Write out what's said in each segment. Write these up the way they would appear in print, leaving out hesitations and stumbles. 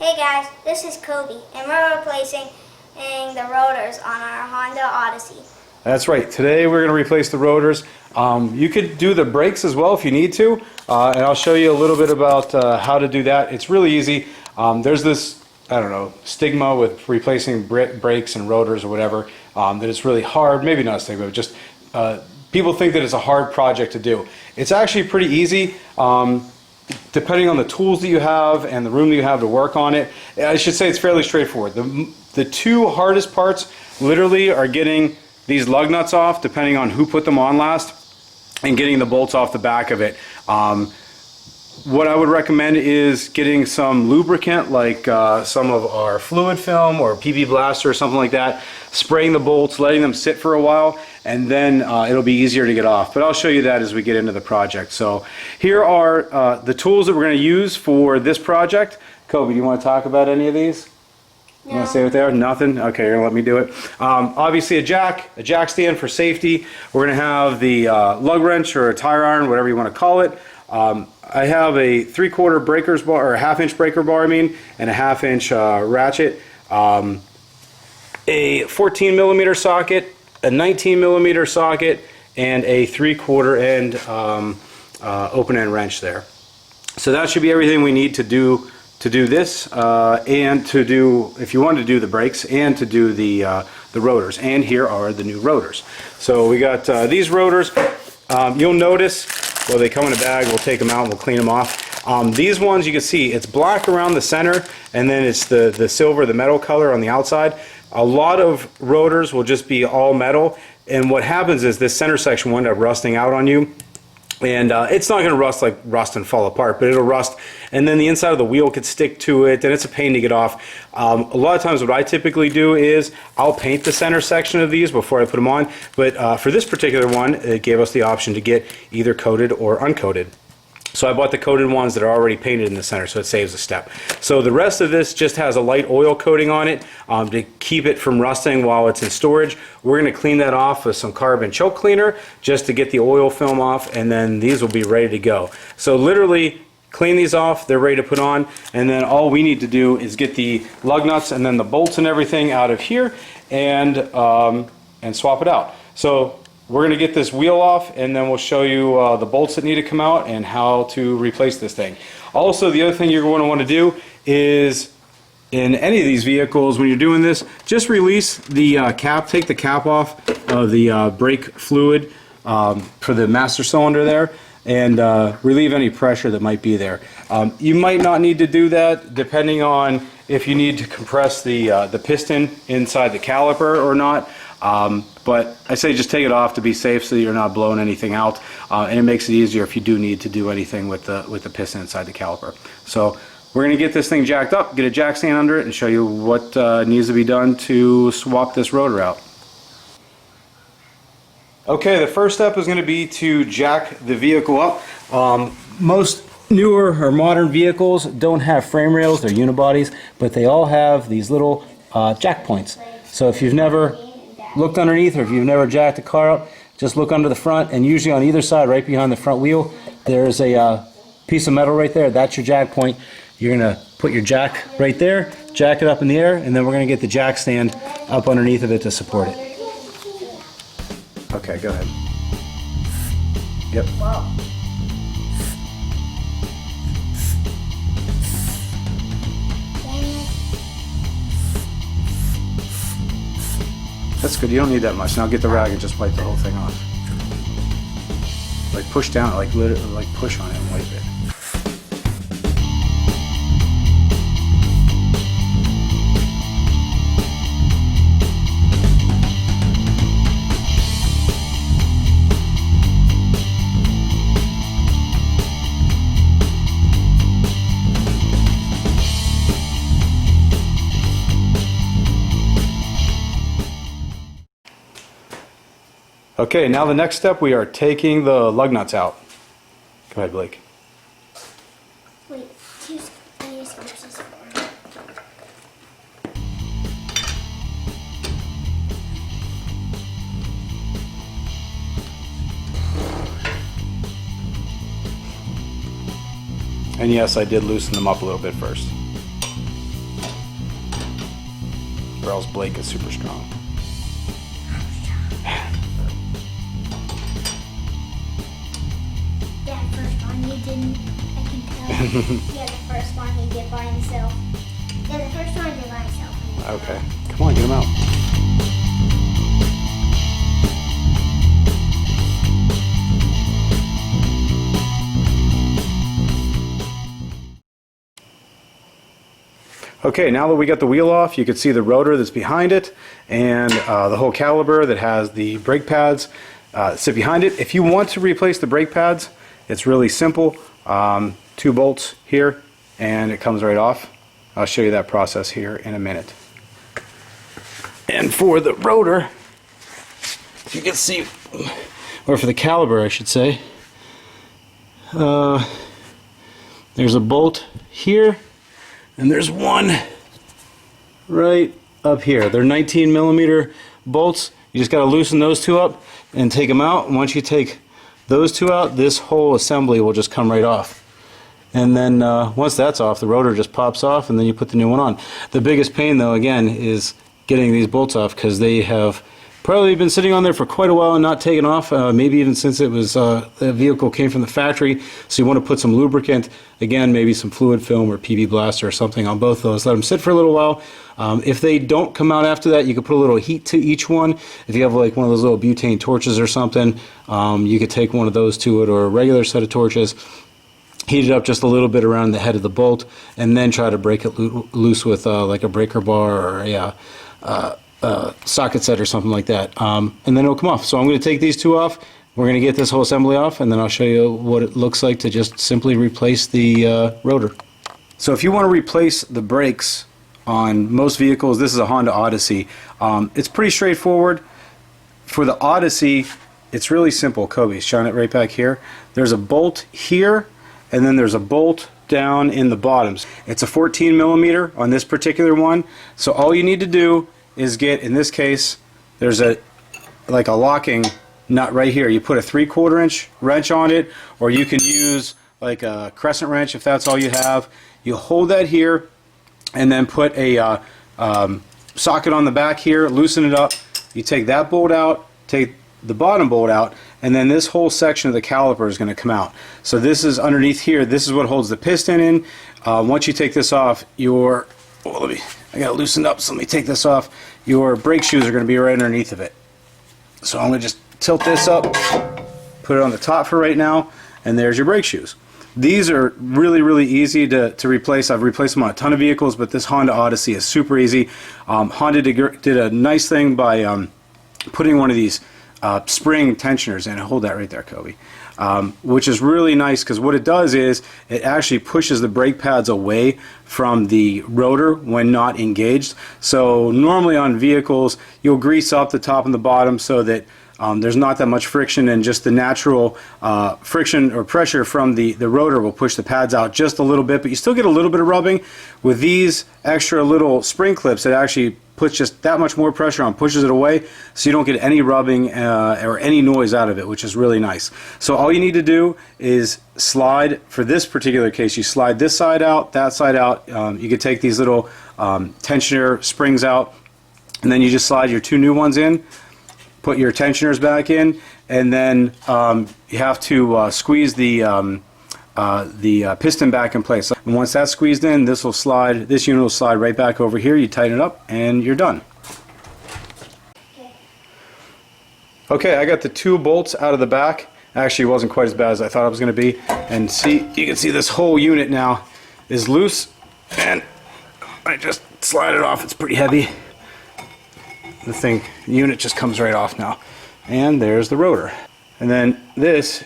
Hey guys, this is Coby, and we're replacing the rotors on our Honda Odyssey. That's right. Today we're going to replace the rotors. You could do the brakes as well if you need to, and I'll show you a little bit about how to do that. It's really easy. There's this, I don't know, stigma with replacing brakes and rotors or whatever, that it's really hard. Maybe not a stigma, but just people think that it's a hard project to do. It's actually pretty easy. Depending on the tools that you have and the room that you have to work on it, I should say it's fairly straightforward. The two hardest parts literally are getting these lug nuts off, depending on who put them on last, and getting the bolts off the back of it. What I would recommend is getting some lubricant, like some of our fluid film or PB Blaster or something like that, spraying the bolts, letting them sit for a while, and then it'll be easier to get off. But I'll show you that as we get into the project. So here are the tools that we're going to use for this project. Coby, do you want to talk about any of these? No. You want to say what they are? Nothing? Okay, you're going to let me do it. Obviously a jack stand for safety. We're going to have the lug wrench or a tire iron, whatever you want to call it. I have a 3/4 breakers bar, or a 1/2-inch breaker bar, and a 1/2-inch ratchet. A 14mm socket, a 19mm socket, and a 3/4 end open-end wrench there. So that should be everything we need to do this, and to do, if you want to do the brakes, and to do the rotors. And here are the new rotors. So we got these rotors. You'll notice, well, they come in a bag. We'll take them out and we'll clean them off. These ones, you can see it's black around the center, and then it's the silver, the metal color on the outside. A lot of rotors will just be all metal, and what happens is this center section will end up rusting out on you. And it's not going to rust and fall apart, but it'll rust, and then the inside of the wheel could stick to it, and it's a pain to get off. A lot of times what I typically do is I'll paint the center section of these before I put them on, but for this particular one, it gave us the option to get either coated or uncoated. So I bought the coated ones that are already painted in the center, so it saves a step. So the rest of this just has a light oil coating on it to keep it from rusting while it's in storage. We're going to clean that off with some carbon choke cleaner just to get the oil film off, and then these will be ready to go. So literally clean these off, they're ready to put on, and then all we need to do is get the lug nuts and then the bolts and everything out of here and swap it out. So we're going to get this wheel off, and then we'll show you the bolts that need to come out and how to replace this thing. Also, the other thing you're going to want to do is, in any of these vehicles, when you're doing this, just release the cap, take the cap off of the brake fluid for the master cylinder there, and relieve any pressure that might be there. You might not need to do that depending on if you need to compress the piston inside the caliper or not. But I say just take it off to be safe so that you're not blowing anything out, and it makes it easier if you do need to do anything with the piston inside the caliper. So we're going to get this thing jacked up, get a jack stand under it, and show you what needs to be done to swap this rotor out. Okay, the first step is going to be to jack the vehicle up. Most newer or modern vehicles don't have frame rails, they're unibodies, but they all have these little jack points. So if you've never looked underneath, or if you've never jacked a car up, just look under the front, and usually on either side, right behind the front wheel, there's a piece of metal right there. That's your jack point. You're going to put your jack right there, jack it up in the air, and then we're going to get the jack stand up underneath of it to support it. Okay, go ahead. Yep. Wow. That's good. You don't need that much. Now get the rag and just wipe the whole thing off. Like push down, like literally, like push on it and wipe it. Okay, now the next step, we are taking the lug nuts out. Go ahead, Blake. Wait, I need scissors. And yes, I did loosen them up a little bit first. or else Blake is super strong. Yeah, the first one he didn't, I can tell. Yeah, the first one he did by himself. Yeah, the first one he did by himself. Okay, come on, get him out. Okay, now that we got the wheel off, you can see the rotor that's behind it and the whole caliper that has the brake pads sit behind it. If you want to replace the brake pads, it's really simple. 2 bolts here and it comes right off. I'll show you that process here in a minute. And for the rotor, if you can see, or for the caliper I should say, there's a bolt here and there's one right up here. They're 19 millimeter bolts. You just got to loosen those 2 up and take them out. And once you take those 2 out, this whole assembly will just come right off. And then once that's off, the rotor just pops off and then you put the new one on. The biggest pain though, again, is getting these bolts off because they have probably been sitting on there for quite a while and not taken off, maybe even since it was the vehicle came from the factory. So you want to put some lubricant, again, maybe some fluid film or PV blaster or something on both those. Let them sit for a little while. If they don't come out after that, you could put a little heat to each one. If you have like one of those little butane torches or something, you could take one of those to it or a regular set of torches, heat it up just a little bit around the head of the bolt, and then try to break it loose with like a breaker bar or a socket set or something like that, and then it'll come off. So I'm going to take these 2 off. We're going to get this whole assembly off, and then I'll show you what it looks like to just simply replace the rotor. So if you want to replace the brakes on most vehicles, this is a Honda Odyssey. It's pretty straightforward. For the Odyssey, it's really simple. Coby, shine it right back here. There's a bolt here, and then there's a bolt down in the bottoms. It's a 14 millimeter on this particular one. So all you need to do is get, in this case, there's a locking nut right here. You put a 3/4 inch wrench on it, or you can use like a crescent wrench if that's all you have. You hold that here and then put a socket on the back here, loosen it up. You take that bolt out, take the bottom bolt out, and then this whole section of the caliper is going to come out. So this is underneath here. This is what holds the piston in. Once you take this off, I got it loosened up, so let me take this off. Your brake shoes are going to be right underneath of it. So I'm going to just tilt this up, put it on the top for right now, and there's your brake shoes. These are really, really easy to replace. I've replaced them on a ton of vehicles, but this Honda Odyssey is super easy. Honda did a nice thing by putting one of these spring tensioners in. Hold that right there, Coby. Which is really nice because what it does is it actually pushes the brake pads away from the rotor when not engaged. So normally on vehicles you'll grease up the top and the bottom so that there's not that much friction, and just the natural friction or pressure from the rotor will push the pads out just a little bit, but you still get a little bit of rubbing. With these extra little spring clips, it actually puts just that much more pressure on, pushes it away, so you don't get any rubbing or any noise out of it, which is really nice. So all you need to do is slide, for this particular case, you slide this side out, that side out. You could take these little tensioner springs out, and then you just slide your 2 new ones in, put your tensioners back in, and then you have to squeeze the piston back in place. And once that's squeezed in, this unit will slide right back over here. You tighten it up and you're done. Okay, I got the 2 bolts out of the back. Actually, it wasn't quite as bad as I thought it was going to be. And see, you can see this whole unit now is loose, and I just slide it off. It's pretty heavy. The unit just comes right off now. And there's the rotor. And then this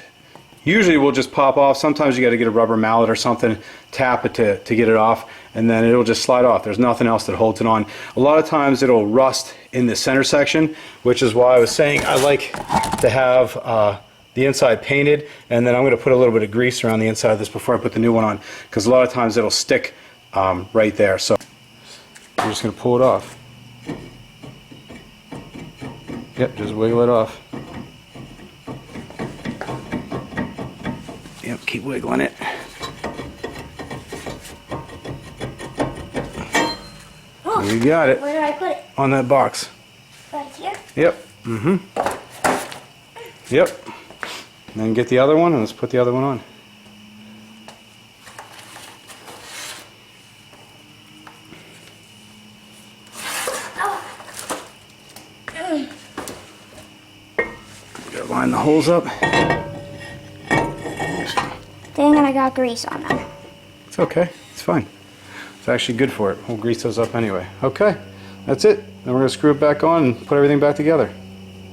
usually will just pop off. Sometimes you got to get a rubber mallet or something, tap it to get it off, and then it'll just slide off. There's nothing else that holds it on. A lot of times it'll rust in the center section, which is why I was saying I like to have the inside painted, and then I'm going to put a little bit of grease around the inside of this before I put the new one on, because a lot of times it'll stick right there. So I'm just going to pull it off. Yep, just wiggle it off. Yep, keep wiggling it. Oh, You got it. where did I put it? on that box. Right here? Yep. Mm-hmm. Yep. And then get the other one and let's put the other one on. Gotta line the holes up. Dang it, I got grease on them. It's okay. It's fine. It's actually good for it. We'll grease those up anyway. Okay. That's it. Then we're going to screw it back on and put everything back together.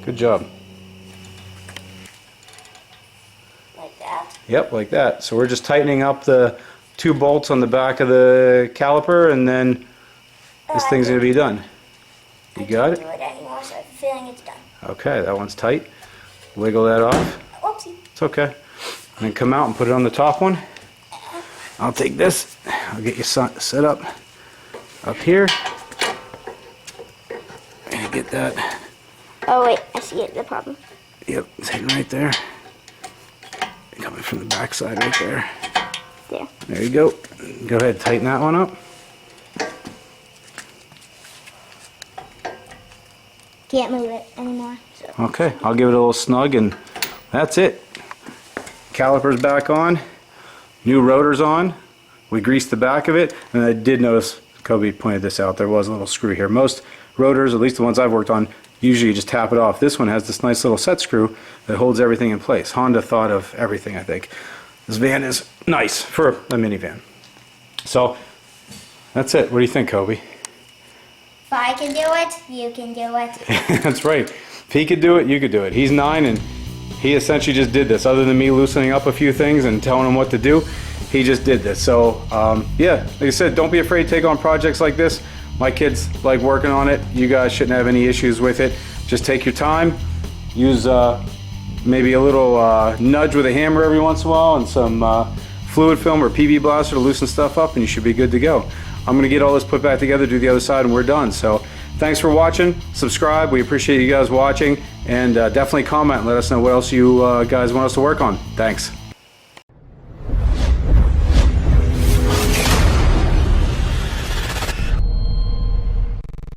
Good job. Like that? Yep, like that. So we're just tightening up the 2 bolts on the back of the caliper and then this thing's going to be done. You got it? I can't do it anymore, so I have a feeling it's done. Okay, that one's tight. Wiggle that off. Oopsie. It's okay. And then come out and put it on the top one. I'll take this. I'll get you set up here. And get that. Oh wait, I see it, the problem. Yep, it's hitting right there. Coming from the back side right there. There. There you go. Go ahead, tighten that one up. Can't move it anymore. So. Okay, I'll give it a little snug and that's it. Caliper's back on. New rotor's on. We greased the back of it, and I did notice, Coby pointed this out, there was a little screw here. Most rotors, at least the ones I've worked on, usually you just tap it off. This one has this nice little set screw that holds everything in place. Honda thought of everything, I think. This van is nice for a minivan. So, that's it. What do you think, Coby? If I can do it, you can do it. That's right. If he could do it, you could do it. He's 9 and he essentially just did this. Other than me loosening up a few things and telling him what to do, he just did this. So yeah, like I said, don't be afraid to take on projects like this. My kids like working on it. You guys shouldn't have any issues with it. Just take your time. Use maybe a little nudge with a hammer every once in a while and some fluid film or PV blaster to loosen stuff up and you should be good to go. I'm going to get all this put back together, do the other side, and we're done. So thanks for watching. Subscribe. We appreciate you guys watching. And definitely comment and let us know what else you guys want us to work on. Thanks.